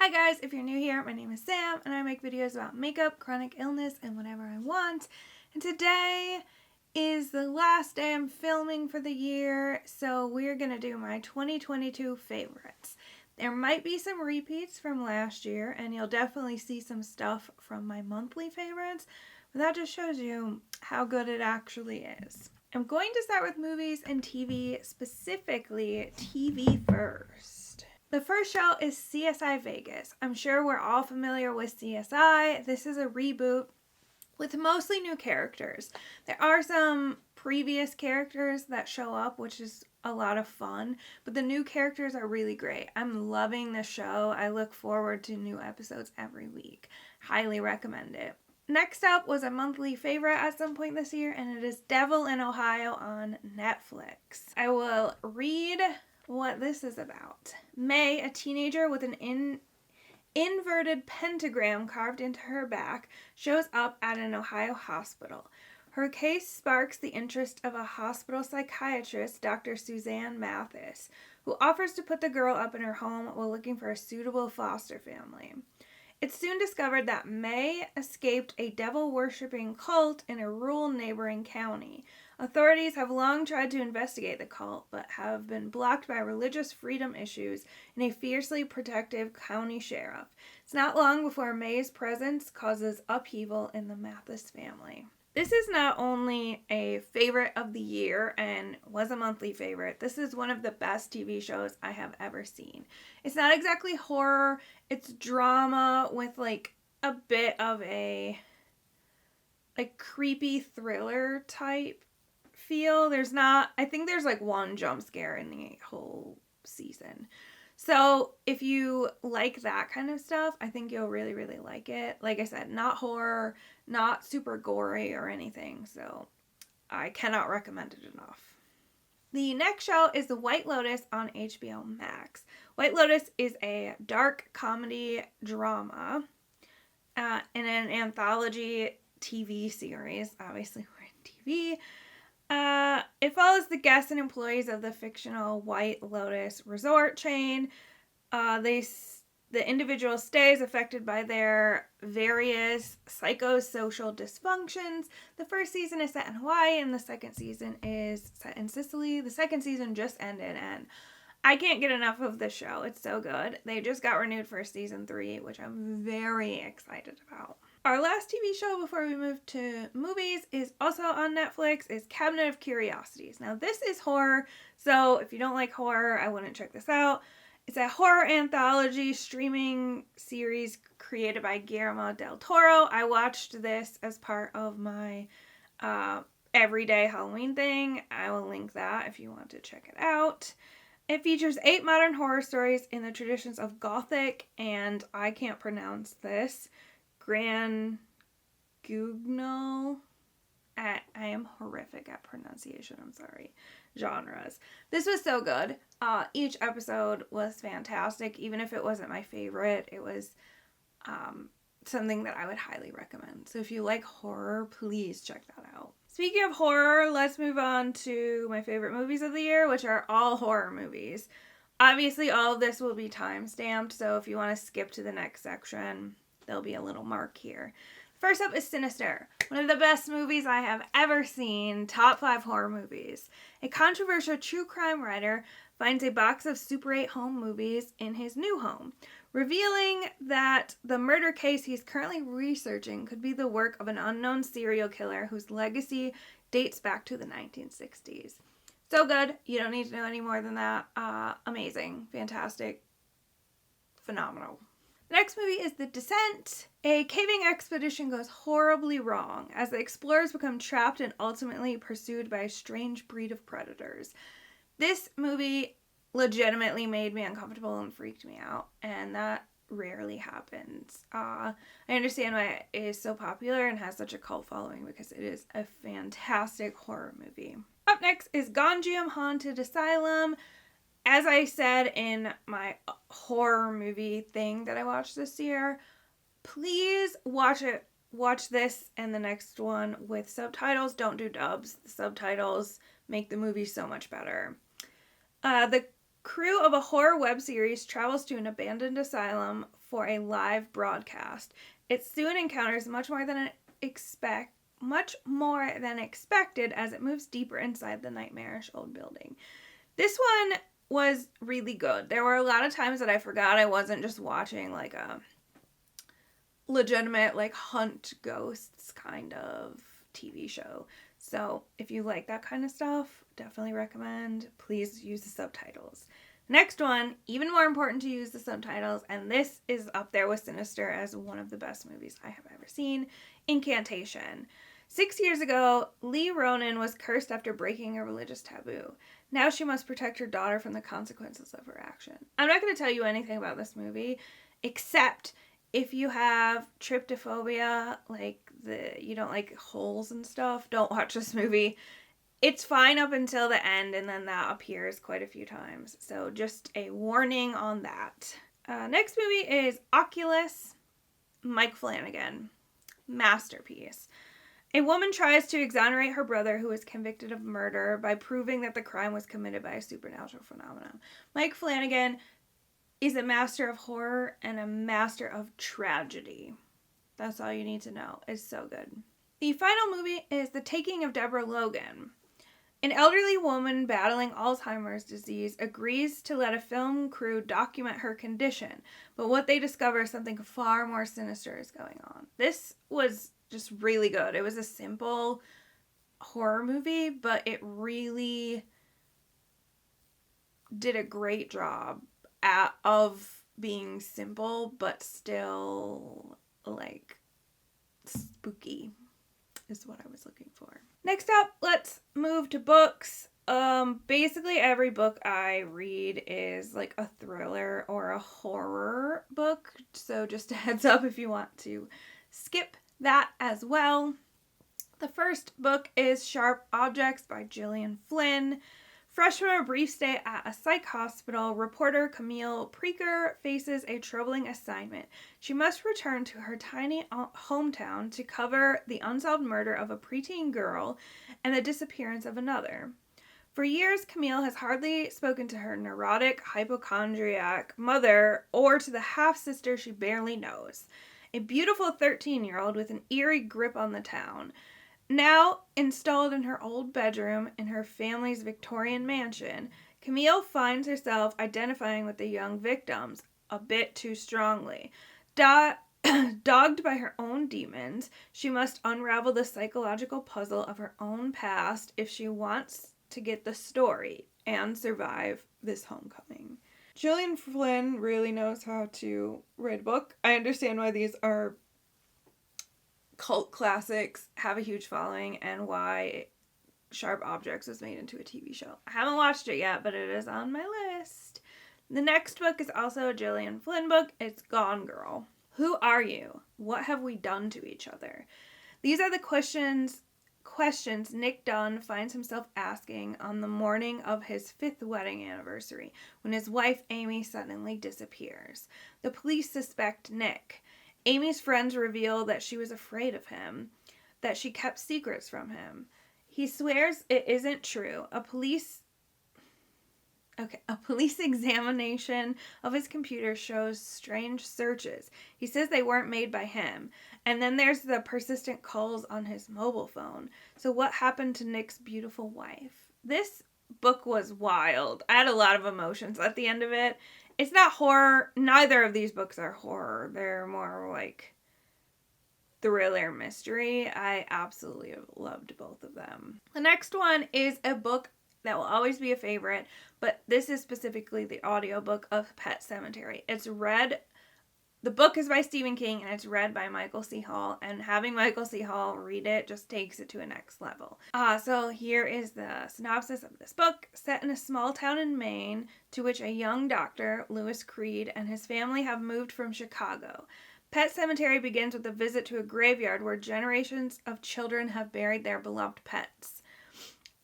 Hi guys, if you're new here, my name is Sam and I make videos about makeup, chronic illness, and whatever I want. And today is the last day I'm filming for the year, so we're going to do my 2022 favorites. There might be some repeats from last year, and you'll definitely see some stuff from my monthly favorites, but that just shows you how good it actually is. I'm going to start with movies and TV, specifically TV first. The first show is CSI Vegas. I'm sure we're all familiar with CSI. This is a reboot with mostly new characters. There are some previous characters that show up, which is a lot of fun, but the new characters are really great. I'm loving the show. I look forward to new episodes every week. Highly recommend it. Next up was a monthly favorite at some point this year, and it is Devil in Ohio on Netflix. I will read what this is about. May, a teenager with an inverted pentagram carved into her back, shows up at an Ohio hospital. Her case sparks the interest of a hospital psychiatrist, Dr. Suzanne Mathis, who offers to put the girl up in her home while looking for a suitable foster family. It's soon discovered that May escaped a devil-worshipping cult in a rural neighboring county. Authorities have long tried to investigate the cult, but have been blocked by religious freedom issues and a fiercely protective county sheriff. It's not long before May's presence causes upheaval in the Mathis family. This is not only a favorite of the year and was a monthly favorite, this is one of the best TV shows I have ever seen. It's not exactly horror, it's drama with like a bit of a creepy thriller type feel. I think there's like one jump scare in the whole season. So if you like that kind of stuff, I think you'll really, really like it. Like I said, not horror, not super gory or anything. So I cannot recommend it enough. The next show is The White Lotus on HBO Max. White Lotus is a dark comedy drama in an anthology TV series. Obviously, we're in TV. It follows the guests and employees of the fictional White Lotus resort chain. The individual stays affected by their various psychosocial dysfunctions. The first season is set in Hawaii and the second season is set in Sicily. The second season just ended and I can't get enough of this show. It's so good. They just got renewed for season 3, which I'm very excited about. Our last TV show before we move to movies is also on Netflix, is Cabinet of Curiosities. Now this is horror, so if you don't like horror, I wouldn't check this out. It's a horror anthology streaming series created by Guillermo del Toro. I watched this as part of my everyday Halloween thing. I will link that if you want to check it out. It features 8 modern horror stories in the traditions of Gothic and I can't pronounce this. Gran Gugnol. I am horrific at pronunciation, I'm sorry. Genres. This was so good. Each episode was fantastic. Even if it wasn't my favorite, it was something that I would highly recommend. So if you like horror, please check that out. Speaking of horror, let's move on to my favorite movies of the year, which are all horror movies. Obviously, all of this will be time-stamped, so if you want to skip to the next section, there'll be a little mark here. First up is Sinister, one of the best movies I have ever seen, top 5 horror movies. A controversial true crime writer finds a box of Super 8 home movies in his new home, revealing that the murder case he's currently researching could be the work of an unknown serial killer whose legacy dates back to the 1960s. So good. You don't need to know any more than that. Amazing. Fantastic. Phenomenal. The next movie is The Descent. A caving expedition goes horribly wrong as the explorers become trapped and ultimately pursued by a strange breed of predators. This movie legitimately made me uncomfortable and freaked me out, and that rarely happens. I understand why it is so popular and has such a cult following because it is a fantastic horror movie. Up next is Gonjiam Haunted Asylum. As I said in my horror movie thing that I watched this year, please watch this and the next one with subtitles. Don't do dubs. The subtitles make the movie so much better. The crew of a horror web series travels to an abandoned asylum for a live broadcast. It soon encounters much more than expected as it moves deeper inside the nightmarish old building. This one was really good. There were a lot of times that I forgot I wasn't just watching like a legitimate like hunt ghosts kind of TV show. So if you like that kind of stuff, definitely recommend. Please use the subtitles. Next one, even more important to use the subtitles, and this is up there with Sinister as one of the best movies I have ever seen, Incantation. 6 years ago, Lee Ronan was cursed after breaking a religious taboo. Now she must protect her daughter from the consequences of her action. I'm not going to tell you anything about this movie, except if you have tryptophobia, you don't like holes and stuff, don't watch this movie. It's fine up until the end, and then that appears quite a few times. So just a warning on that. Next movie is Oculus, Mike Flanagan. Masterpiece. A woman tries to exonerate her brother who is convicted of murder by proving that the crime was committed by a supernatural phenomenon. Mike Flanagan is a master of horror and a master of tragedy. That's all you need to know. It's so good. The final movie is The Taking of Deborah Logan. An elderly woman battling Alzheimer's disease agrees to let a film crew document her condition, but what they discover is something far more sinister is going on. This was just really good. It was a simple horror movie, but it really did a great job of being simple, but still, like, spooky is what I was looking for. Next up, let's move to books. Basically every book I read is like a thriller or a horror book, so just a heads up if you want to skip that as well. The first book is Sharp Objects by Gillian Flynn. Fresh from a brief stay at a psych hospital, reporter Camille Preaker faces a troubling assignment. She must return to her tiny hometown to cover the unsolved murder of a preteen girl and the disappearance of another. For years, Camille has hardly spoken to her neurotic, hypochondriac mother or to the half-sister she barely knows, a beautiful 13-year-old with an eerie grip on the town. Now installed in her old bedroom in her family's Victorian mansion, Camille finds herself identifying with the young victims a bit too strongly. Dogged by her own demons, she must unravel the psychological puzzle of her own past if she wants to get the story and survive this homecoming. Gillian Flynn really knows how to write a book. I understand why these are cult classics, have a huge following, and why Sharp Objects was made into a TV show. I haven't watched it yet, but it is on my list. The next book is also a Gillian Flynn book. It's Gone Girl. Who are you? What have we done to each other? These are the questions Nick Dunn finds himself asking on the morning of his 5th wedding anniversary, when his wife Amy suddenly disappears. The police suspect Nick. Amy's friends reveal that she was afraid of him, that she kept secrets from him. He swears it isn't true. A police examination of his computer shows strange searches. He says they weren't made by him. And then there's the persistent calls on his mobile phone. So what happened to Nick's beautiful wife? This book was wild. I had a lot of emotions at the end of it. It's not horror. Neither of these books are horror. They're more like thriller mystery. I absolutely loved both of them. The next one is a book that will always be a favorite, but this is specifically the audiobook of Pet Sematary. The book is by Stephen King and it's read by Michael C. Hall, and having Michael C. Hall read it just takes it to a next level. So here is the synopsis of this book. Set in a small town in Maine to which a young doctor, Lewis Creed, and his family have moved from Chicago. Pet Sematary begins with a visit to a graveyard where generations of children have buried their beloved pets.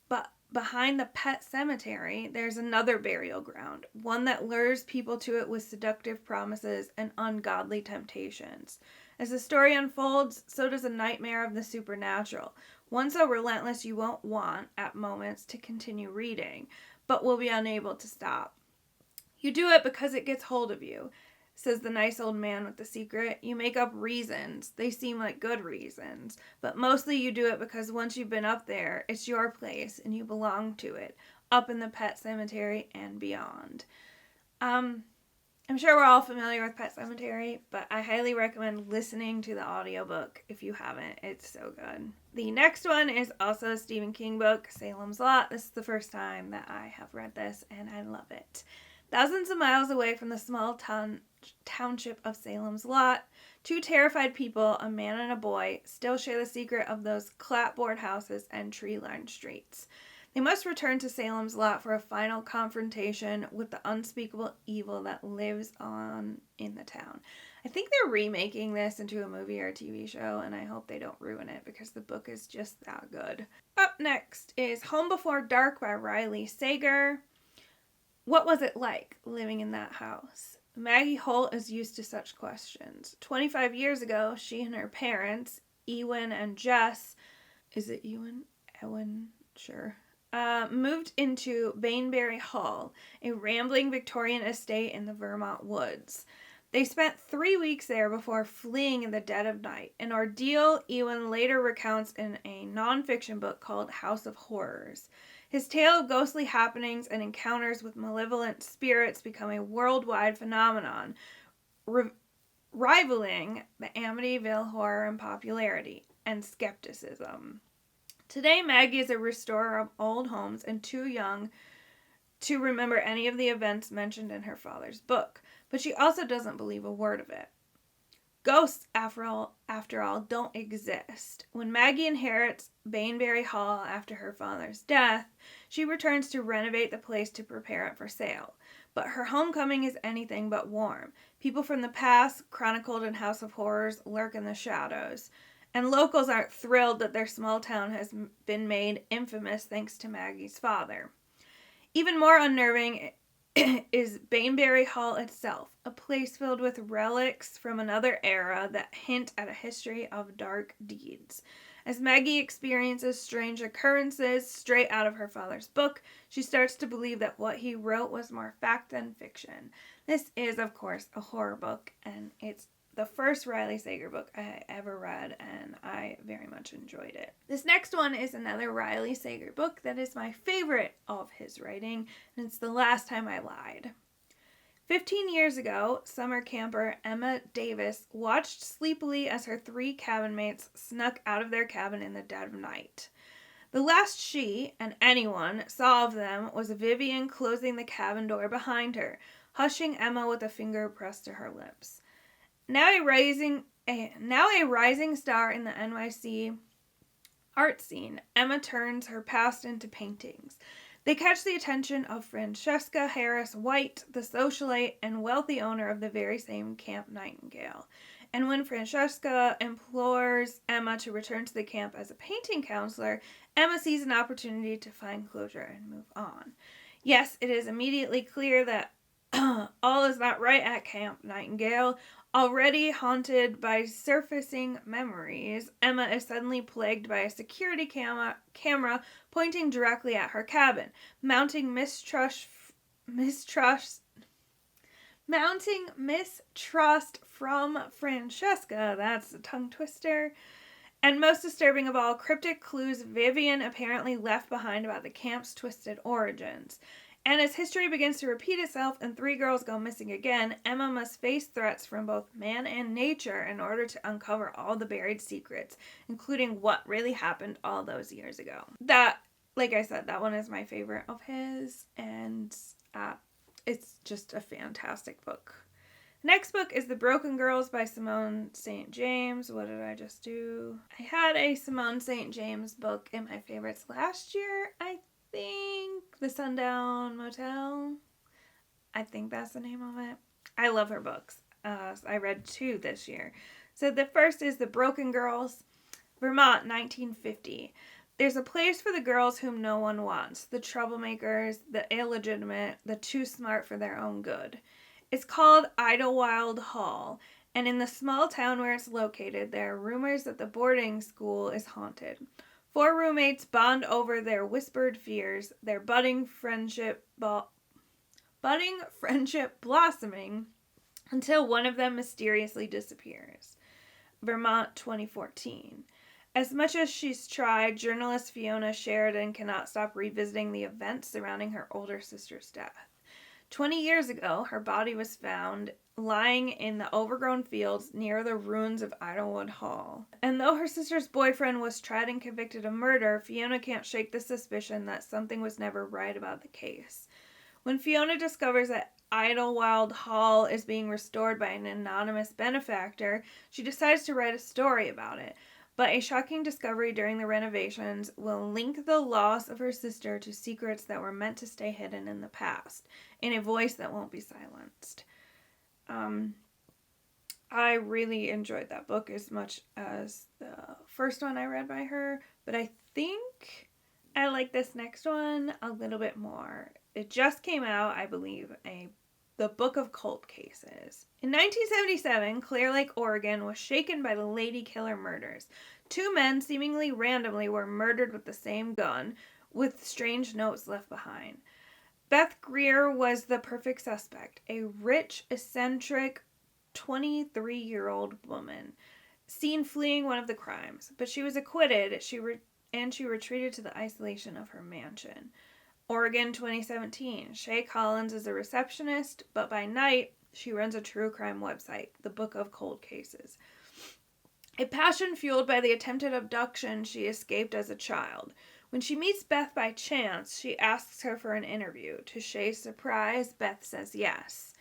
But behind the pet cemetery, there's another burial ground, one that lures people to it with seductive promises and ungodly temptations. As the story unfolds, so does a nightmare of the supernatural, one so relentless you won't want, at moments, to continue reading, but will be unable to stop. You do it because it gets hold of you, says the nice old man with the secret. You make up reasons. They seem like good reasons. But mostly you do it because once you've been up there, it's your place and you belong to it. Up in the pet cemetery and beyond. I'm sure we're all familiar with Pet Sematary, but I highly recommend listening to the audiobook if you haven't. It's so good. The next one is also a Stephen King book, Salem's Lot. This is the first time that I have read this, and I love it. Thousands of miles away from the small township of Salem's Lot, two terrified people, a man and a boy, still share the secret of those clapboard houses and tree-lined streets. They must return to Salem's Lot for a final confrontation with the unspeakable evil that lives on in the town. I think they're remaking this into a movie or a TV show, and I hope they don't ruin it because the book is just that good. Up next is Home Before Dark by Riley Sager. What was it like living in that house? Maggie Holt is used to such questions. 25 years ago, she and her parents, Ewan and Jess, is it Ewan? Ewan? Sure. Moved into Bainbury Hall, a rambling Victorian estate in the Vermont woods. They spent 3 weeks there before fleeing in the dead of night, an ordeal Ewan later recounts in a nonfiction book called House of Horrors. His tale of ghostly happenings and encounters with malevolent spirits become a worldwide phenomenon, rivaling the Amityville horror in popularity and skepticism. Today, Maggie is a restorer of old homes and too young to remember any of the events mentioned in her father's book, but she also doesn't believe a word of it. Ghosts, after all, don't exist. When Maggie inherits Bainbury Hall after her father's death, she returns to renovate the place to prepare it for sale. But her homecoming is anything but warm. People from the past, chronicled in House of Horrors, lurk in the shadows. And locals aren't thrilled that their small town has been made infamous thanks to Maggie's father. Even more unnerving is Bainbury Hall itself, a place filled with relics from another era that hint at a history of dark deeds. As Maggie experiences strange occurrences straight out of her father's book, she starts to believe that what he wrote was more fact than fiction. This is, of course, a horror book, and it's the first Riley Sager book I ever read, and I very much enjoyed it. This next one is another Riley Sager book that is my favorite of his writing, and it's The Last Time I Lied. 15 years ago, summer camper Emma Davis watched sleepily as her 3 cabin mates snuck out of their cabin in the dead of night. The last she, and anyone, saw of them was Vivian closing the cabin door behind her, hushing Emma with a finger pressed to her lips. Now a rising star in the NYC art scene, Emma turns her past into paintings. They catch the attention of Francesca Harris White, the socialite and wealthy owner of the very same Camp Nightingale. And when Francesca implores Emma to return to the camp as a painting counselor, Emma sees an opportunity to find closure and move on. Yes, it is immediately clear that all is not right at Camp Nightingale. Already haunted by surfacing memories, Emma is suddenly plagued by a security camera pointing directly at her cabin, mounting mistrust from Francesca. That's a tongue twister. And most disturbing of all, cryptic clues Vivian apparently left behind about the camp's twisted origins. And as history begins to repeat itself and 3 girls go missing again, Emma must face threats from both man and nature in order to uncover all the buried secrets, including what really happened all those years ago. That, like I said, that one is my favorite of his, and it's just a fantastic book. Next book is The Broken Girls by Simone St. James. What did I just do? I had a Simone St. James book in my favorites last year, I think. The Sundown Motel. I think that's the name of it. I love her books. I read 2 this year. So the first is The Broken Girls, Vermont, 1950. There's a place for the girls whom no one wants, the troublemakers, the illegitimate, the too smart for their own good. It's called Idlewild Hall, and in the small town where it's located, there are rumors that the boarding school is haunted. 4 roommates bond over their whispered fears, their budding friendship budding friendship blossoming until one of them mysteriously disappears. Vermont, 2014. As much as she's tried, journalist Fiona Sheridan cannot stop revisiting the events surrounding her older sister's death. 20 years ago, her body was found lying in the overgrown fields near the ruins of Idlewood Hall. And though her sister's boyfriend was tried and convicted of murder, Fiona can't shake the suspicion that something was never right about the case. When Fiona discovers that Idlewild Hall is being restored by an anonymous benefactor, she decides to write a story about it. But a shocking discovery during the renovations will link the loss of her sister to secrets that were meant to stay hidden in the past, in a voice that won't be silenced. I really enjoyed that book as much as the first one I read by her, but I think I like this next one a little bit more. It just came out, I believe, the Book of Cold Cases. In 1977, Clear Lake, Oregon was shaken by the Lady Killer murders. 2 men, seemingly randomly, were murdered with the same gun, with strange notes left behind. Beth Greer was the perfect suspect, a rich, eccentric, 23-year-old woman, seen fleeing one of the crimes. But she was acquitted, she retreated to the isolation of her mansion. Oregon, 2017. Shay Collins is a receptionist, but by night, she runs a true crime website, the Book of Cold Cases. A passion fueled by the attempted abduction she escaped as a child. When she meets Beth by chance, she asks her for an interview. To Shay's surprise, Beth says yes.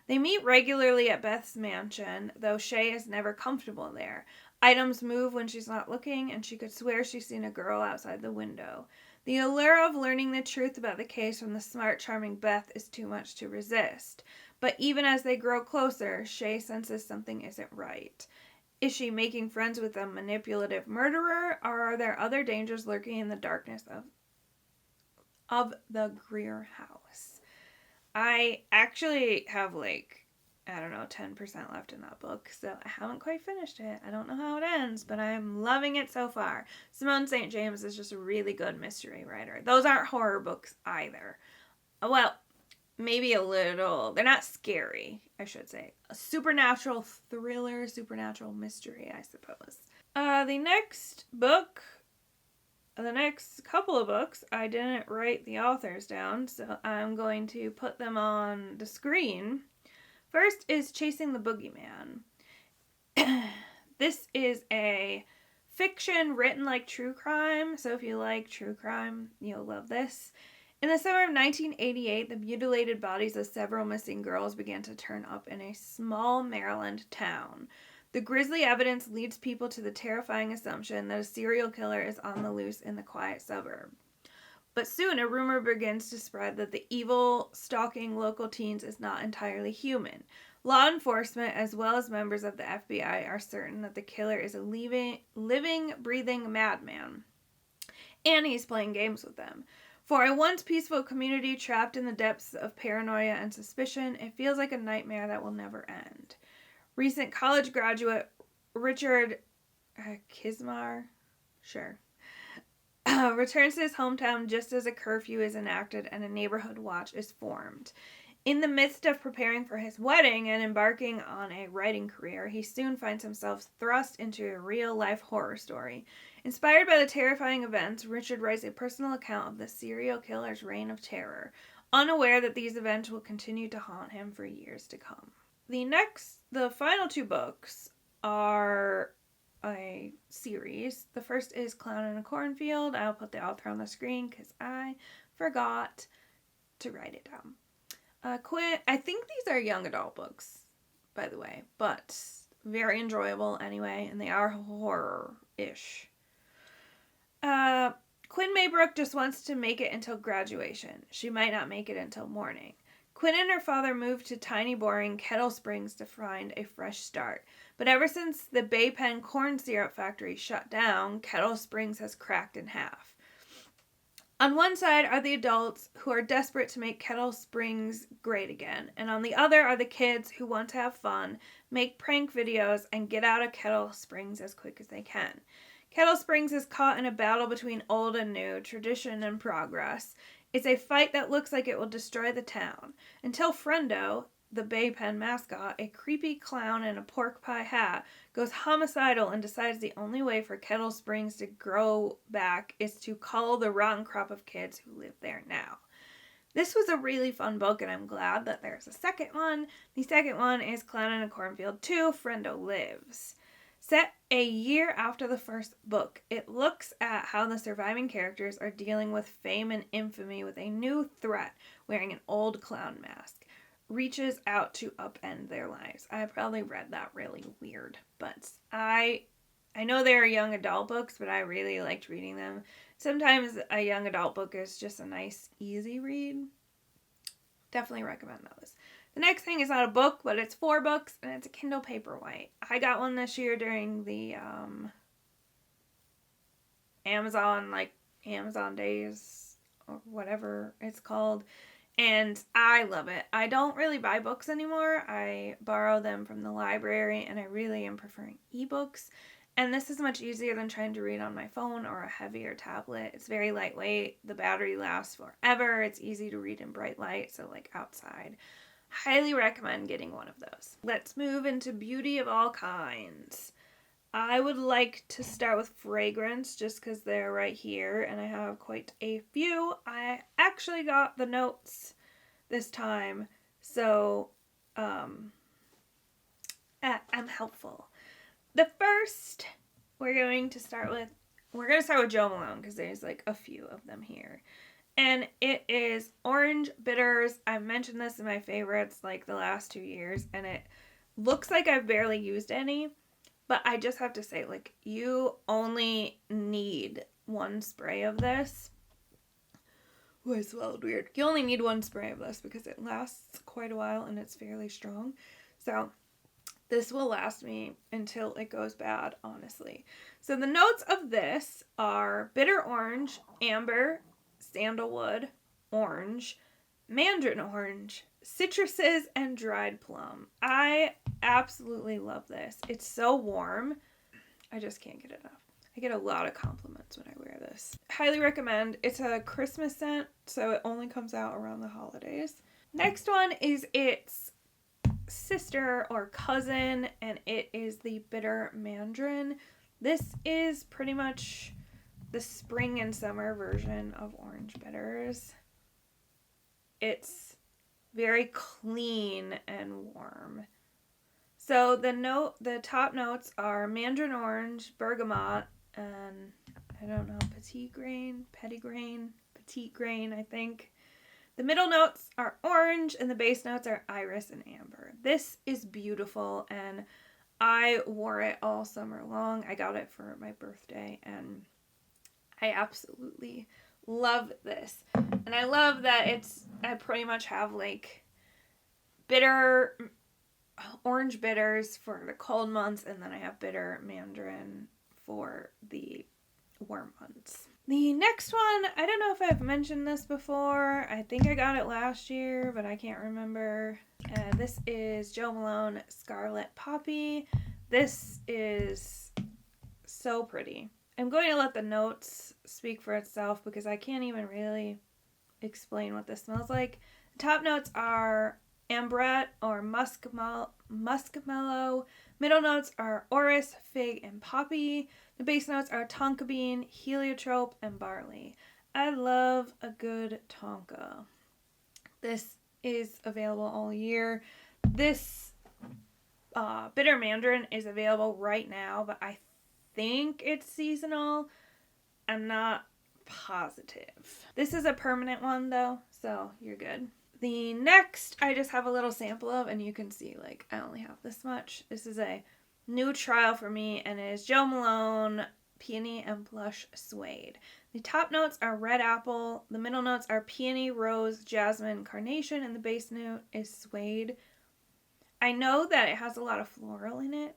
They meet regularly at Beth's mansion, though Shay is never comfortable there. Items move when she's not looking, and she could swear she's seen a girl outside the window. The allure of learning the truth about the case from the smart, charming Beth is too much to resist. But even as they grow closer, Shay senses something isn't right. Is she making friends with a manipulative murderer, or are there other dangers lurking in the darkness of the Greer house? I actually have 10% left in that book, so I haven't quite finished it. I don't know how it ends, but I'm loving it so far. Simone St. James is just a really good mystery writer. Those aren't horror books either. Well, maybe a little. They're not scary, I should say. A supernatural thriller, supernatural mystery, I suppose. The next couple of books, I didn't write the authors down, so I'm going to put them on the screen. First is Chasing the Boogeyman. This is a fiction written like true crime, so if you like true crime, you'll love this. In the summer of 1988, the mutilated bodies of several missing girls began to turn up in a small Maryland town. The grisly evidence leads people to the terrifying assumption that a serial killer is on the loose in the quiet suburb. But soon a rumor begins to spread that the evil stalking local teens is not entirely human. Law enforcement, as well as members of the FBI, are certain that the killer is a living, breathing madman. And he's playing games with them. For a once peaceful community trapped in the depths of paranoia and suspicion, it feels like a nightmare that will never end. Recent college graduate Richard Kismar, returns to his hometown just as a curfew is enacted and a neighborhood watch is formed. In the midst of preparing for his wedding and embarking on a writing career, he soon finds himself thrust into a real-life horror story. Inspired by the terrifying events, Richard writes a personal account of the serial killer's reign of terror, unaware that these events will continue to haunt him for years to come. The final 2 books are a series. The first is Clown in a Cornfield. I'll put the author on the screen because I forgot to write it down. Quinn, I think these are young adult books, by the way, but very enjoyable anyway, and they are horror-ish. Quinn Maybrook just wants to make it until graduation. She might not make it until morning. Quinn and her father moved to tiny, boring Kettle Springs to find a fresh start. But ever since the Bay Pen corn syrup factory shut down, Kettle Springs has cracked in half. On one side are the adults who are desperate to make Kettle Springs great again, and on the other are the kids who want to have fun, make prank videos, and get out of Kettle Springs as quick as they can. Kettle Springs is caught in a battle between old and new, tradition and progress. It's a fight that looks like it will destroy the town. Until Friendo, the Bay Pen mascot, a creepy clown in a pork pie hat, goes homicidal and decides the only way for Kettle Springs to grow back is to cull the rotten crop of kids who live there now. This was a really fun book, and I'm glad that there's a second one. The second one is Clown in a Cornfield 2, Friendo Lives. Set a year after the first book, it looks at how the surviving characters are dealing with fame and infamy with a new threat wearing an old clown mask. Reaches out to upend their lives. I probably read that really weird, but I know they are young adult books, but I really liked reading them. Sometimes a young adult book is just a nice, easy read. Definitely recommend those. The next thing is not a book, but it's 4 books, and it's a Kindle Paperwhite. I got one this year during the Amazon days, or whatever it's called, and I love it. I don't really buy books anymore. I borrow them from the library, and I really am preferring ebooks. And this is much easier than trying to read on my phone or a heavier tablet. It's very lightweight. The battery lasts forever. It's easy to read in bright light, so like outside. Highly recommend getting one of those. Let's move into Beauty of All Kinds. I would like to start with fragrance just because they're right here and I have quite a few. I actually got the notes this time, so I'm helpful. The first we're going to start with Jo Malone because there's like a few of them here. And it is Orange Bitters. I've mentioned this in my favorites like the last 2 years, and it looks like I've barely used any, but I just have to say, like, you only need 1 spray of this. Oh, I swallowed weird. You only need 1 spray of this because it lasts quite a while and it's fairly strong. So this will last me until it goes bad, honestly. So the notes of this are bitter orange, amber, sandalwood, orange, mandarin orange, citruses, and dried plum. I absolutely love this. It's so warm. I just can't get enough. I get a lot of compliments when I wear this. Highly recommend. It's a Christmas scent, so it only comes out around the holidays. Next one is its sister or cousin, and it is the bitter mandarin. This is pretty much the spring and summer version of orange bitters. It's very clean and warm. So the top notes are mandarin orange, bergamot, and I don't know, petite grain, I think. The middle notes are orange and the base notes are iris and amber. This is beautiful and I wore it all summer long. I got it for my birthday and I absolutely love this. And I love that I pretty much have like bitter orange bitters for the cold months, and then I have bitter mandarin for the warm months. The next one, I don't know if I've mentioned this before. I think I got it last year, but I can't remember. This is Jo Malone Scarlet Poppy. This is so pretty. I'm going to let the notes speak for itself because I can't even really explain what this smells like. The top notes are ambrette or muskmellow. Middle notes are orris, fig, and poppy. The base notes are tonka bean, heliotrope, and barley. I love a good tonka. This is available all year. This bitter mandarin is available right now, but I think it's seasonal. I'm not positive. This is a permanent one though, so you're good. The next I just have a little sample of, and you can see like I only have this much. This is a new trial for me, and it is Jo Malone Peony and Blush Suede. The top notes are red apple, the middle notes are peony, rose, jasmine, carnation, and the base note is suede. I know that it has a lot of floral in it,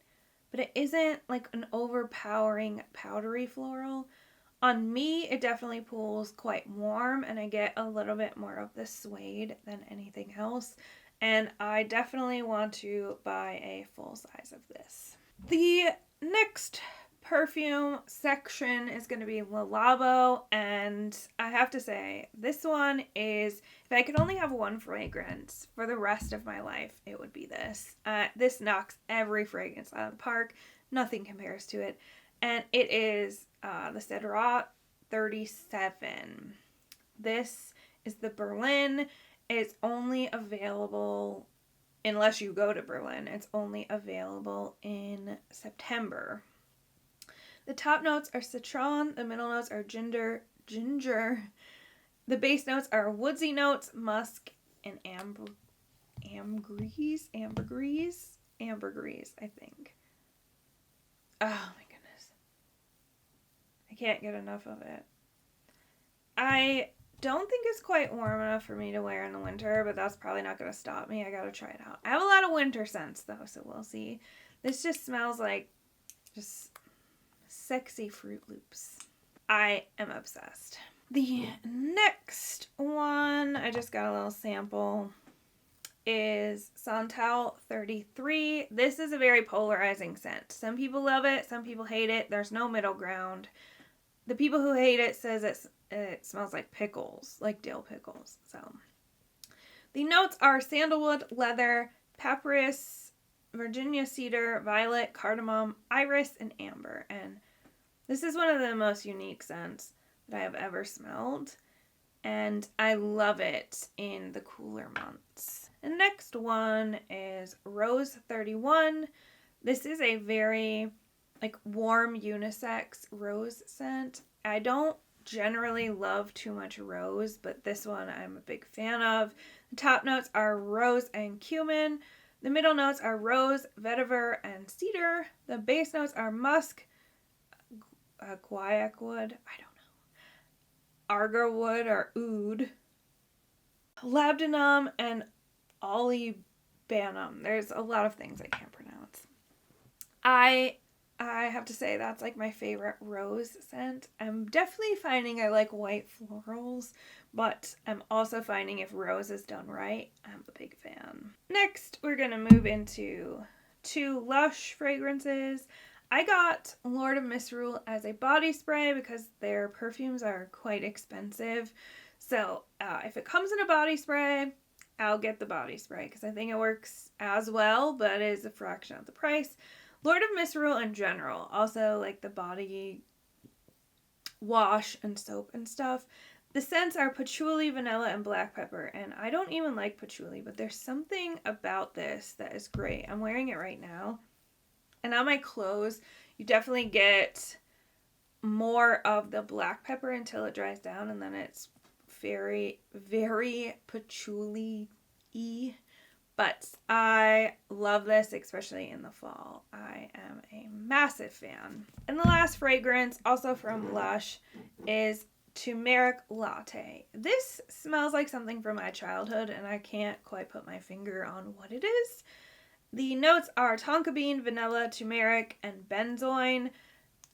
but it isn't like an overpowering powdery floral. On me, it definitely pulls quite warm, and I get a little bit more of the suede than anything else. And I definitely want to buy a full size of this. The next perfume section is going to be Le Labo, and I have to say, this one is, if I could only have one fragrance for the rest of my life, it would be this. This knocks every fragrance out of the park. Nothing compares to it. And it is the Cederat 37. This is the Berlin. It's only available, unless you go to Berlin, it's only available in September. The top notes are citron, the middle notes are ginger. The base notes are woodsy notes, musk, and ambergris, I think. Oh my goodness. I can't get enough of it. I don't think it's quite warm enough for me to wear in the winter, but that's probably not going to stop me. I got to try it out. I have a lot of winter scents though, so we'll see. This just smells like just sexy Fruit Loops. I am obsessed. The next one, I just got a little sample, is Santal 33. This is a very polarizing scent. Some people love it, some people hate it. There's no middle ground. The people who hate it says it smells like pickles, like dill pickles. So the notes are sandalwood, leather, papyrus, Virginia cedar, violet, cardamom, iris, and amber. And this is one of the most unique scents that I have ever smelled, and I love it in the cooler months. The next one is Rose 31. This is a very warm unisex rose scent. I don't generally love too much rose, but this one I'm a big fan of. The top notes are rose and cumin. The middle notes are rose, vetiver, and cedar. The base notes are musk, guaiac wood, I don't know, arga wood or oud, labdanum, and olibanum. There's a lot of things I can't pronounce. I have to say that's like my favorite rose scent. I'm definitely finding I like white florals, but I'm also finding if rose is done right, I'm a big fan. Next, we're going to move into 2 Lush fragrances. I got Lord of Misrule as a body spray because their perfumes are quite expensive. So if it comes in a body spray, I'll get the body spray because I think it works as well, but it is a fraction of the price. Lord of Misrule in general, also like the body wash and soap and stuff. The scents are patchouli, vanilla, and black pepper, and I don't even like patchouli, but there's something about this that is great. I'm wearing it right now. And on my clothes, you definitely get more of the black pepper until it dries down, and then it's very, very patchouli-y. But I love this, especially in the fall. I am a massive fan. And the last fragrance, also from Lush, is Turmeric Latte. This smells like something from my childhood, and I can't quite put my finger on what it is. The notes are tonka bean, vanilla, turmeric, and benzoin.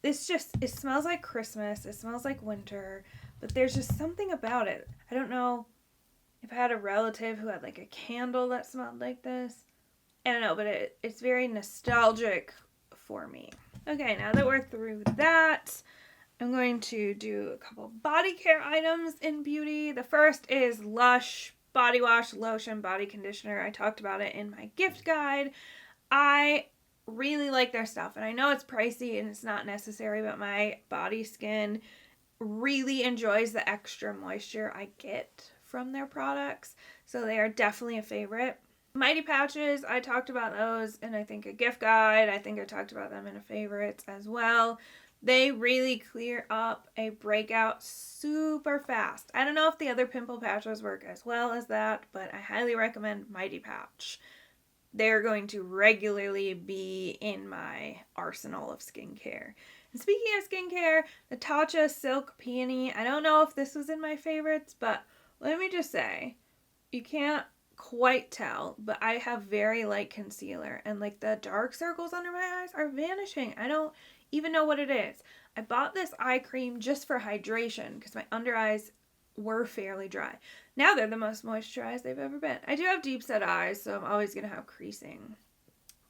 It smells like Christmas. It smells like winter, but there's just something about it. I don't know if I had a relative who had like a candle that smelled like this. I don't know, but it's very nostalgic for me. Okay, now that we're through that, I'm going to do a couple body care items in beauty. The first is Lush body wash, lotion, body conditioner. I talked about it in my gift guide. I really like their stuff, and I know it's pricey and it's not necessary, but my body skin really enjoys the extra moisture I get from their products, so they are definitely a favorite. Mighty Patches, I talked about those in I think a gift guide. I think I talked about them in a favorites as well. They really clear up a breakout super fast. I don't know if the other pimple patches work as well as that, but I highly recommend Mighty Patch. They're going to regularly be in my arsenal of skincare. And speaking of skincare, the Tatcha Silk Peony. I don't know if this was in my favorites, but let me just say, you can't quite tell, but I have very light concealer, and like the dark circles under my eyes are vanishing. I don't even know what it is. I bought this eye cream just for hydration because my under eyes were fairly dry. Now they're the most moisturized they've ever been. I do have deep set eyes, so I'm always going to have creasing.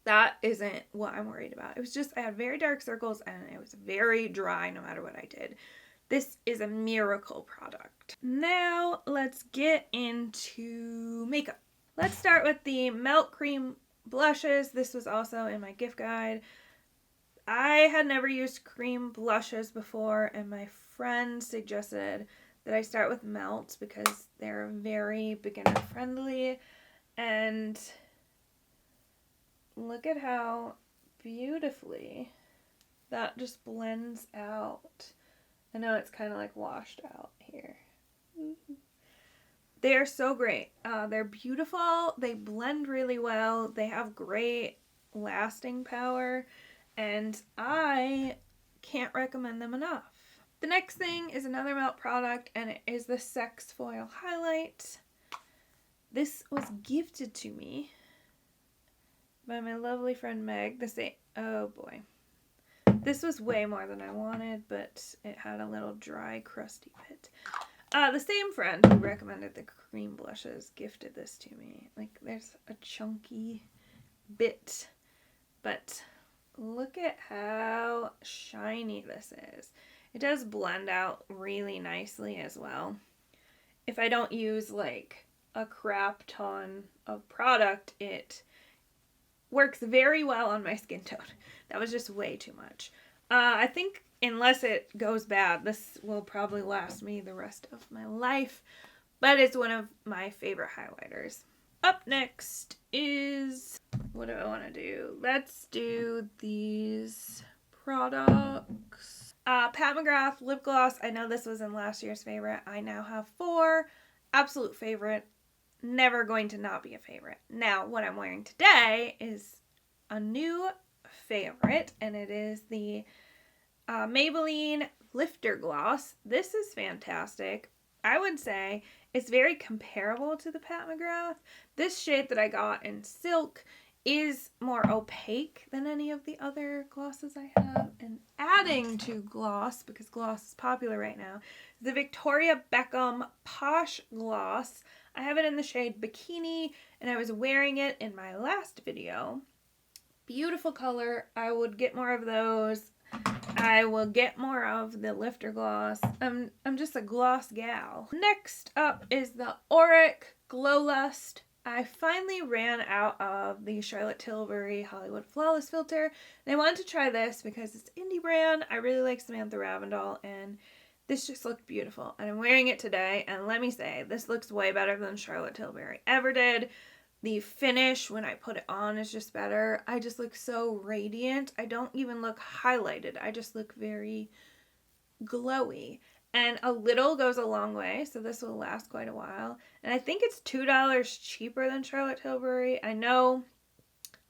That isn't what I'm worried about. It was just I had very dark circles and it was very dry no matter what I did. This is a miracle product. Now let's get into makeup. Let's start with the Melt Cream blushes. This was also in my gift guide. I had never used cream blushes before, and my friend suggested that I start with Melt because they're very beginner friendly. And look at how beautifully that just blends out. I know it's kind of like washed out here. They're so great. They're beautiful. They blend really well. They have great lasting power. And I can't recommend them enough. The next thing is another Melt product, and it is the Sex Foil Highlight. This was gifted to me by my lovely friend Meg. Oh boy. This was way more than I wanted, but it had a little dry, crusty bit. The same friend who recommended the cream blushes gifted this to me. Like, there's a chunky bit, but look at how shiny this is. It does blend out really nicely as well. If I don't use like a crap ton of product, it works very well on my skin tone. That was just way too much. I think unless it goes bad, this will probably last me the rest of my life, but it's one of my favorite highlighters. Up next is, what do I want to do? Let's do these products. Pat McGrath lip gloss. I know this was in last year's favorite. I now have 4. Absolute favorite. Never going to not be a favorite. Now, what I'm wearing today is a new favorite, and it is the Maybelline Lifter Gloss. This is fantastic. I would say it's very comparable to the Pat McGrath. This shade that I got in Silk is more opaque than any of the other glosses I have. And adding to gloss, because gloss is popular right now, the Victoria Beckham Posh Gloss. I have it in the shade Bikini, and I was wearing it in my last video. Beautiful color. I would get more of those. I will get more of the Lifter Gloss. I'm just a gloss gal. Next up is the Auric Glow Lust. I finally ran out of the Charlotte Tilbury Hollywood Flawless filter, and I wanted to try this because it's an indie brand. I really like Samantha Ravindal, and this just looked beautiful. And I'm wearing it today, and let me say, this looks way better than Charlotte Tilbury ever did. The finish when I put it on is just better. I just look so radiant. I don't even look highlighted. I just look very glowy. And a little goes a long way, so this will last quite a while. And I think it's $2 cheaper than Charlotte Tilbury. I know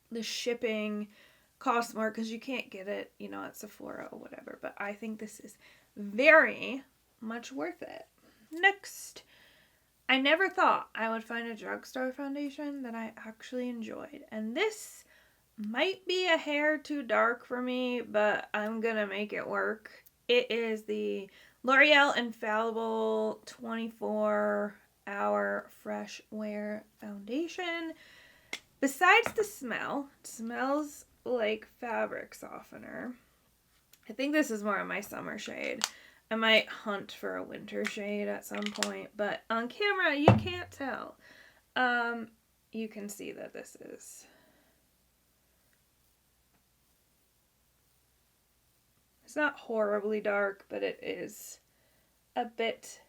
the shipping costs more because you can't get it, at Sephora or whatever. But I think this is very much worth it. Next, I never thought I would find a drugstore foundation that I actually enjoyed. And this might be a hair too dark for me, but I'm gonna make it work. It is the L'Oreal Infallible 24-Hour Fresh Wear Foundation. Besides the smell, it smells like fabric softener. I think this is more of my summer shade. I might hunt for a winter shade at some point, but on camera you can't tell. You can see that this is... It's not horribly dark, but it is a bit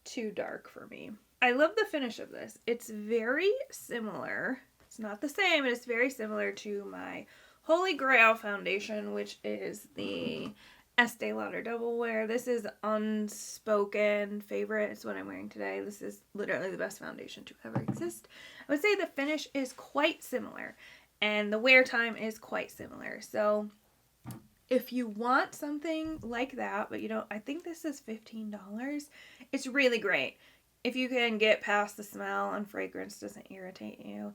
too dark for me. I love the finish of this. It's very similar. It's not the same, but it's very similar to my Holy Grail foundation, which is the Estee Lauder Double Wear. This is unspoken favorite. It's what I'm wearing today. This is literally the best foundation to ever exist. I would say the finish is quite similar, and the wear time is quite similar. So if you want something like that, but I think this is $15. It's really great. If you can get past the smell and fragrance doesn't irritate you.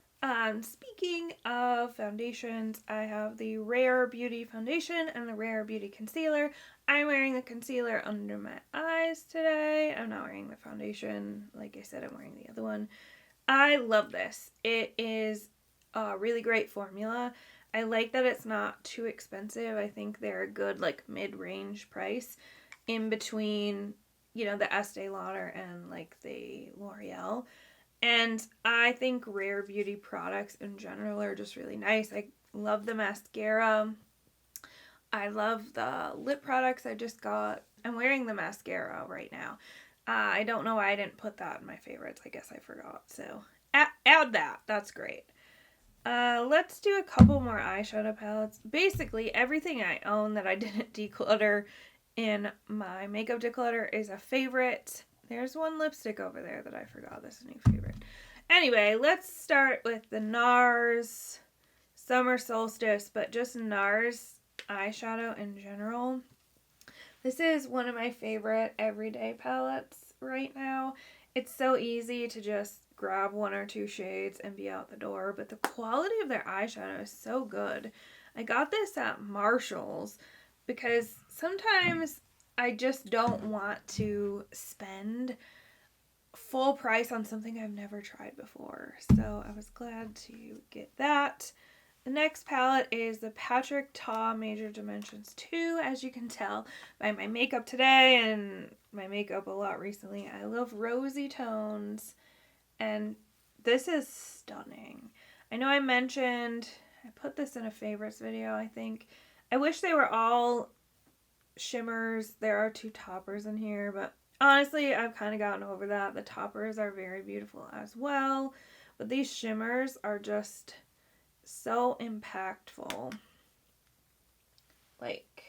Speaking of foundations, I have the Rare Beauty Foundation and the Rare Beauty Concealer. I'm wearing the concealer under my eyes today. I'm not wearing the foundation. Like I said, I'm wearing the other one. I love this. It is a really great formula. I like that it's not too expensive. I think they're a good like mid-range price in between, you know, the Estee Lauder and like the L'Oreal. And I think Rare Beauty products in general are just really nice. I love the mascara. I love the lip products I just got. I'm wearing the mascara right now. I don't know why I didn't put that in my favorites. I guess I forgot. So add that. That's great. Let's do a couple more eyeshadow palettes. Basically, everything I own that I didn't declutter in my makeup declutter is a favorite. There's one lipstick over there that I forgot. This is a new favorite. Anyway, let's start with the NARS Summer Solstice, but just NARS eyeshadow in general. This is one of my favorite everyday palettes right now. It's so easy to just grab one or two shades and be out the door, but the quality of their eyeshadow is so good. I got this at Marshall's because sometimes I just don't want to spend full price on something I've never tried before. So I was glad to get that. The next palette is the Patrick Ta Major Dimensions 2. As you can tell by my makeup today and my makeup a lot recently, I love rosy tones, and this is stunning. I know I mentioned, I put this in a favorites video, I think. I wish they were all shimmers. There are 2 toppers in here, but honestly, I've kind of gotten over that. The toppers are very beautiful as well, but these shimmers are just so impactful. Like,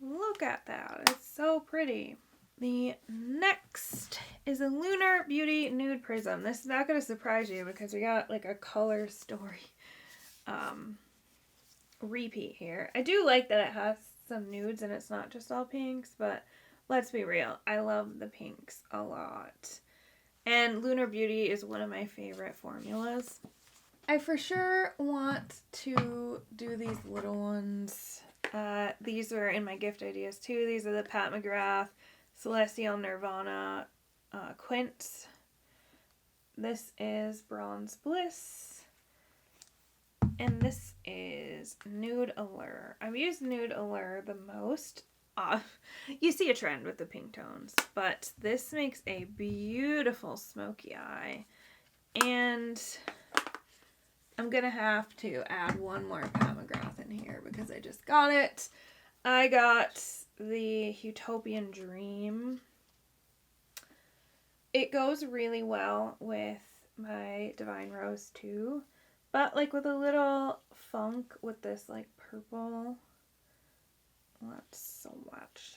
look at that. It's so pretty. The next is a Lunar Beauty Nude Prism. This is not going to surprise you because we got like a color story repeat here. I do like that it has some nudes and it's not just all pinks, but let's be real. I love the pinks a lot. And Lunar Beauty is one of my favorite formulas. I for sure want to do these little ones. These are in my gift ideas too. These are the Pat McGrath Celestial Nirvana Quints. This is Bronze Bliss. And this is Nude Allure. I've used Nude Allure the most. You see a trend with the pink tones, but this makes a beautiful smoky eye. And I'm going to have to add one more Pat McGrath in here because I just got it. I got the Utopian Dream. It goes really well with my Divine Rose too, but like with a little funk with this like purple. Let's swatch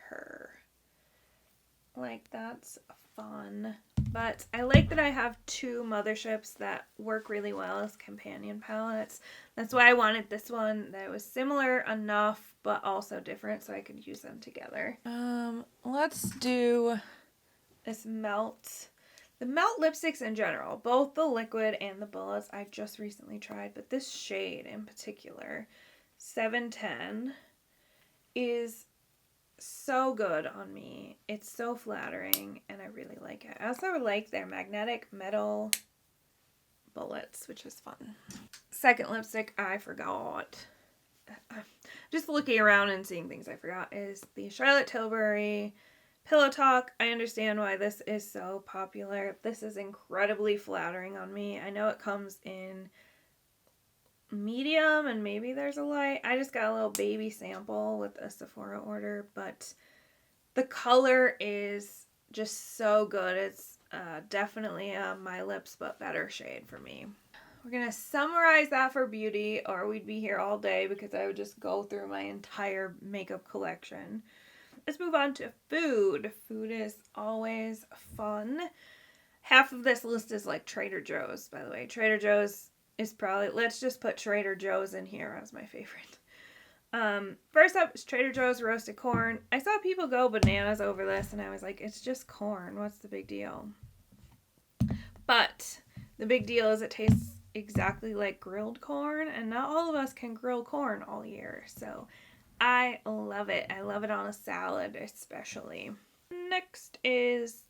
her. Like, that's fun. But I like that I have 2 motherships that work really well as companion palettes. That's why I wanted this one that was similar enough but also different so I could use them together. Let's do this Melt. The Melt lipsticks in general, both the liquid and the bullets, I've just recently tried, but this shade in particular, 710, is so good on me. It's so flattering and I really like it. I also like their magnetic metal bullets, which is fun. Second lipstick I forgot. Just looking around and seeing things I forgot is the Charlotte Tilbury Pillow Talk. I understand why this is so popular. This is incredibly flattering on me. I know it comes in medium and maybe there's a light. I just got a little baby sample with a Sephora order, but the color is just so good. It's definitely a My Lips but better shade for me. We're gonna summarize that for beauty or we'd be here all day because I would just go through my entire makeup collection. Let's move on to food. Food is always fun. Half of this list is like Trader Joe's, by the way. Trader Joe's is probably, let's just put Trader Joe's in here as my favorite. First up is Trader Joe's roasted corn. I saw people go bananas over this and I was like, it's just corn. What's the big deal? But the big deal is it tastes exactly like grilled corn and not all of us can grill corn all year. So I love it. I love it on a salad especially. Next is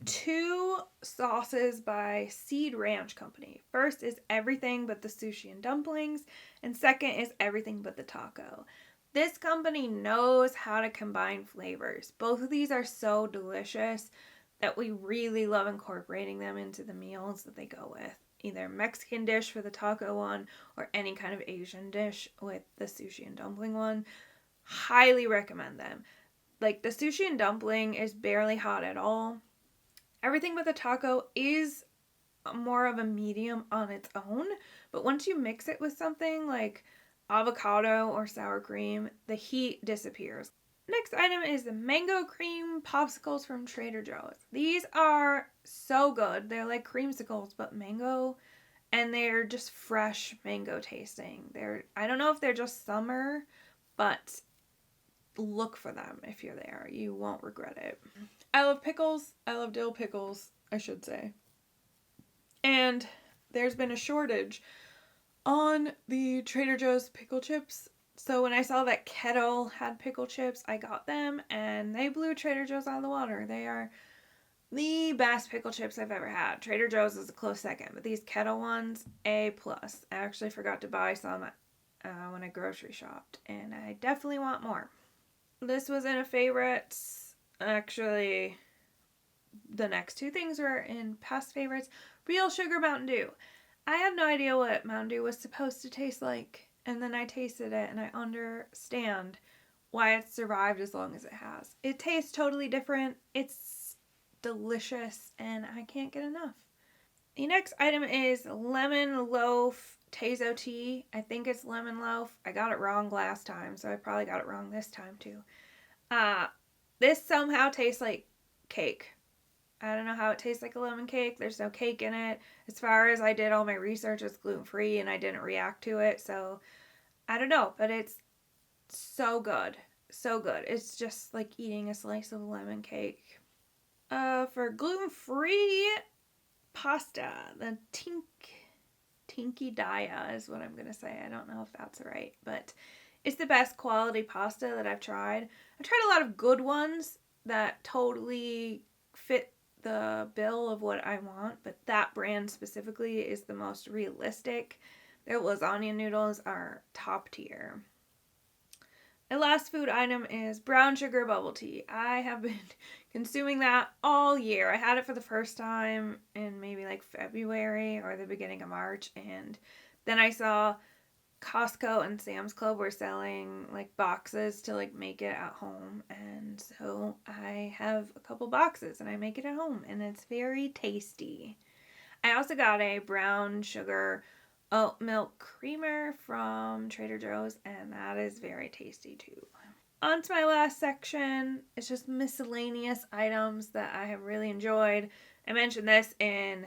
two sauces by Seed Ranch Company. First is everything but the sushi and dumplings, and second is everything but the taco. This company knows how to combine flavors. Both of these are so delicious that we really love incorporating them into the meals that they go with. Either Mexican dish for the taco one or any kind of Asian dish with the sushi and dumpling one. Highly recommend them. Like the sushi and dumpling is barely hot at all. Everything but the taco is more of a medium on its own, but once you mix it with something like avocado or sour cream, the heat disappears. Next item is the mango cream popsicles from Trader Joe's. These are so good. They're like creamsicles, but mango, and they're just fresh mango tasting. I don't know if they're just summer, but look for them if you're there. You won't regret it. I love pickles. I love dill pickles, I should say. And there's been a shortage on the Trader Joe's pickle chips. So when I saw that Kettle had pickle chips, I got them and they blew Trader Joe's out of the water. They are the best pickle chips I've ever had. Trader Joe's is a close second, but these Kettle ones, A+. I actually forgot to buy some when I grocery shopped, and I definitely want more. This was in a favorites. Actually, the next two things were in past favorites. Real Sugar Mountain Dew. I had no idea what Mountain Dew was supposed to taste like, and then I tasted it and I understand why it's survived as long as it has. It tastes totally different. It's delicious and I can't get enough. The next item is Lemon Loaf Tazo Tea. I think it's Lemon Loaf. I got it wrong last time, so I probably got it wrong this time too. This somehow tastes like cake. I don't know how it tastes like a lemon cake. There's no cake in it. As far as I did all my research, it's gluten-free and I didn't react to it. So I don't know, but it's so good. So good. It's just like eating a slice of lemon cake. For gluten-free pasta, the Tinky Daya is what I'm going to say. I don't know if that's right, but it's the best quality pasta that I've tried. I've tried a lot of good ones that totally fit the bill of what I want, but that brand specifically is the most realistic. Their lasagna noodles are top tier. My last food item is brown sugar bubble tea. I have been consuming that all year. I had it for the first time in maybe like February or the beginning of March, and then I saw Costco and Sam's Club were selling like boxes to like make it at home, and so I have a couple boxes and I make it at home and it's very tasty. I also got a brown sugar oat milk creamer from Trader Joe's and that is very tasty too. On to my last section. It's just miscellaneous items that I have really enjoyed. I mentioned this in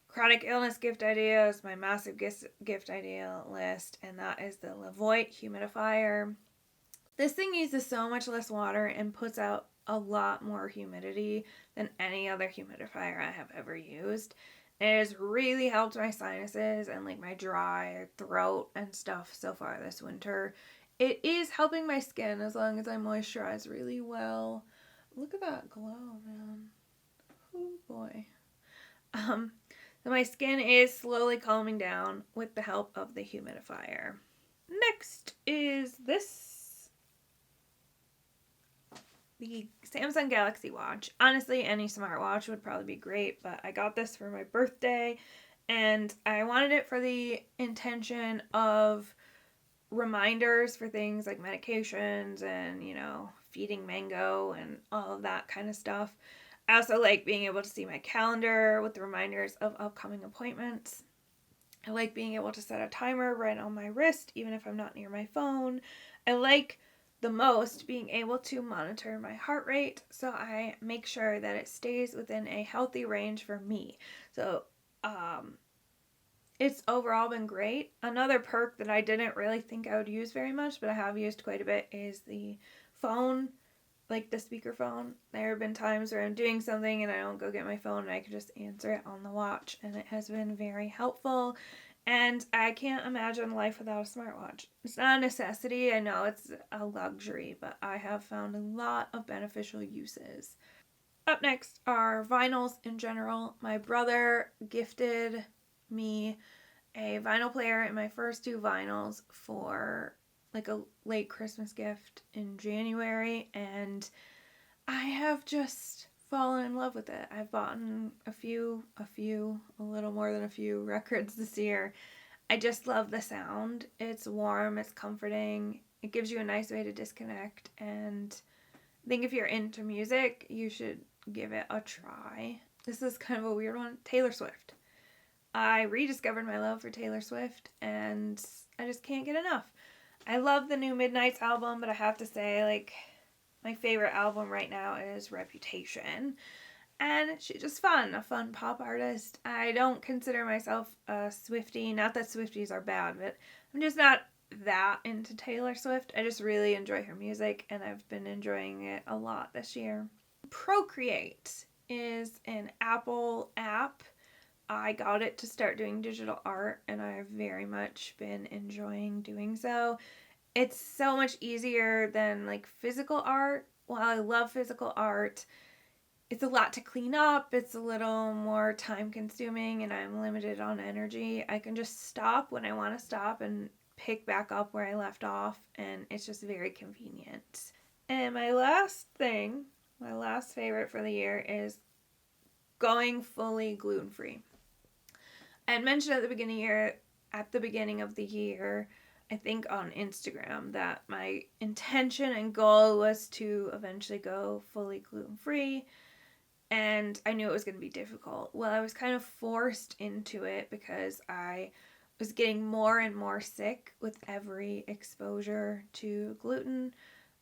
chronic illness gift ideas, my massive gift idea list, and that is the Levoit humidifier. This thing uses so much less water and puts out a lot more humidity than any other humidifier I have ever used. It has really helped my sinuses and like my dry throat and stuff so far this winter. It is helping my skin as long as I moisturize really well. Look at that glow, man. Oh boy. So my skin is slowly calming down with the help of the humidifier. Next is the Samsung Galaxy Watch. Honestly, any smartwatch would probably be great, but I got this for my birthday and I wanted it for the intention of reminders for things like medications and, feeding Mango and all of that kind of stuff. I also like being able to see my calendar with the reminders of upcoming appointments. I like being able to set a timer right on my wrist, even if I'm not near my phone. I like the most being able to monitor my heart rate, so I make sure that it stays within a healthy range for me. So, it's overall been great. Another perk that I didn't really think I would use very much, but I have used quite a bit, is the phone, like the speakerphone. There have been times where I'm doing something and I don't go get my phone and I can just answer it on the watch, and it has been very helpful. And I can't imagine life without a smartwatch. It's not a necessity. I know it's a luxury, but I have found a lot of beneficial uses. Up next are vinyls in general. My brother gifted me a vinyl player and my first 2 vinyls for like a late Christmas gift in January, and I have just fallen in love with it. I've bought a little more than a few records this year. I just love the sound. It's warm, it's comforting, it gives you a nice way to disconnect, and I think if you're into music, you should give it a try. This is kind of a weird one. Taylor Swift. I rediscovered my love for Taylor Swift, and I just can't get enough. I love the new Midnight's album, but I have to say, like, my favorite album right now is Reputation. And she's just fun, a fun pop artist. I don't consider myself a Swiftie. Not that Swifties are bad, but I'm just not that into Taylor Swift. I just really enjoy her music, and I've been enjoying it a lot this year. Procreate is an Apple app. I got it to start doing digital art, and I've very much been enjoying doing so. It's so much easier than like physical art. While I love physical art, it's a lot to clean up. It's a little more time consuming, and I'm limited on energy. I can just stop when I want to stop and pick back up where I left off, and it's just very convenient. And my last favorite for the year is going fully gluten-free. I had mentioned at the beginning of the year, I think on Instagram, that my intention and goal was to eventually go fully gluten-free, and I knew it was going to be difficult. Well, I was kind of forced into it because I was getting more and more sick with every exposure to gluten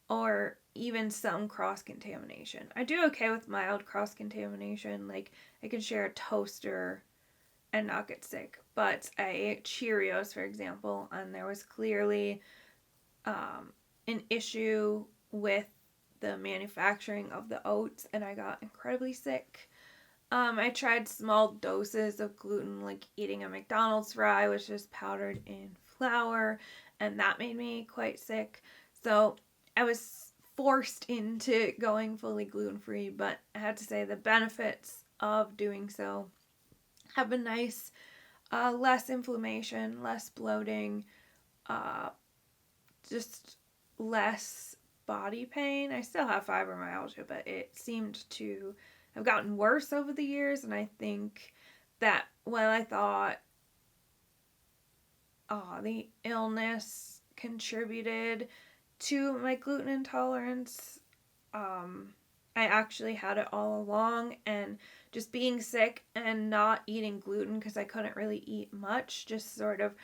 or even some cross-contamination. I do okay with mild cross-contamination, like I can share a toaster and not get sick, but I ate Cheerios, for example, and there was clearly an issue with the manufacturing of the oats, and I got incredibly sick. I tried small doses of gluten, like eating a McDonald's fry, which is powdered in flour, and that made me quite sick. So I was forced into going fully gluten-free, but I had to say the benefits of doing so have been nice. Less inflammation, less bloating, just less body pain. I still have fibromyalgia, but it seemed to have gotten worse over the years, and I think that while I thought the illness contributed to my gluten intolerance, I actually had it all along, and just being sick and not eating gluten because I couldn't really eat much just sort of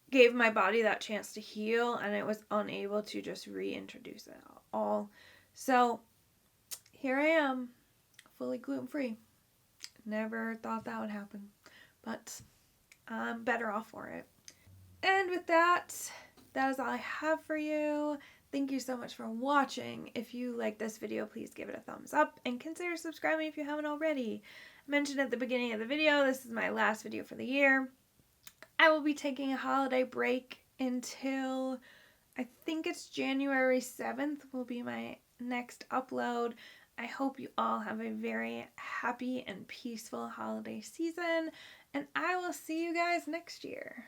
gave my body that chance to heal, and it was unable to just reintroduce it all. So here I am, fully gluten-free. Never thought that would happen, but I'm better off for it. And with that is all I have for you. Thank you so much for watching. If you like this video, please give it a thumbs up and consider subscribing if you haven't already. I mentioned at the beginning of the video, this is my last video for the year. I will be taking a holiday break until I think it's January 7th will be my next upload. I hope you all have a very happy and peaceful holiday season, and I will see you guys next year.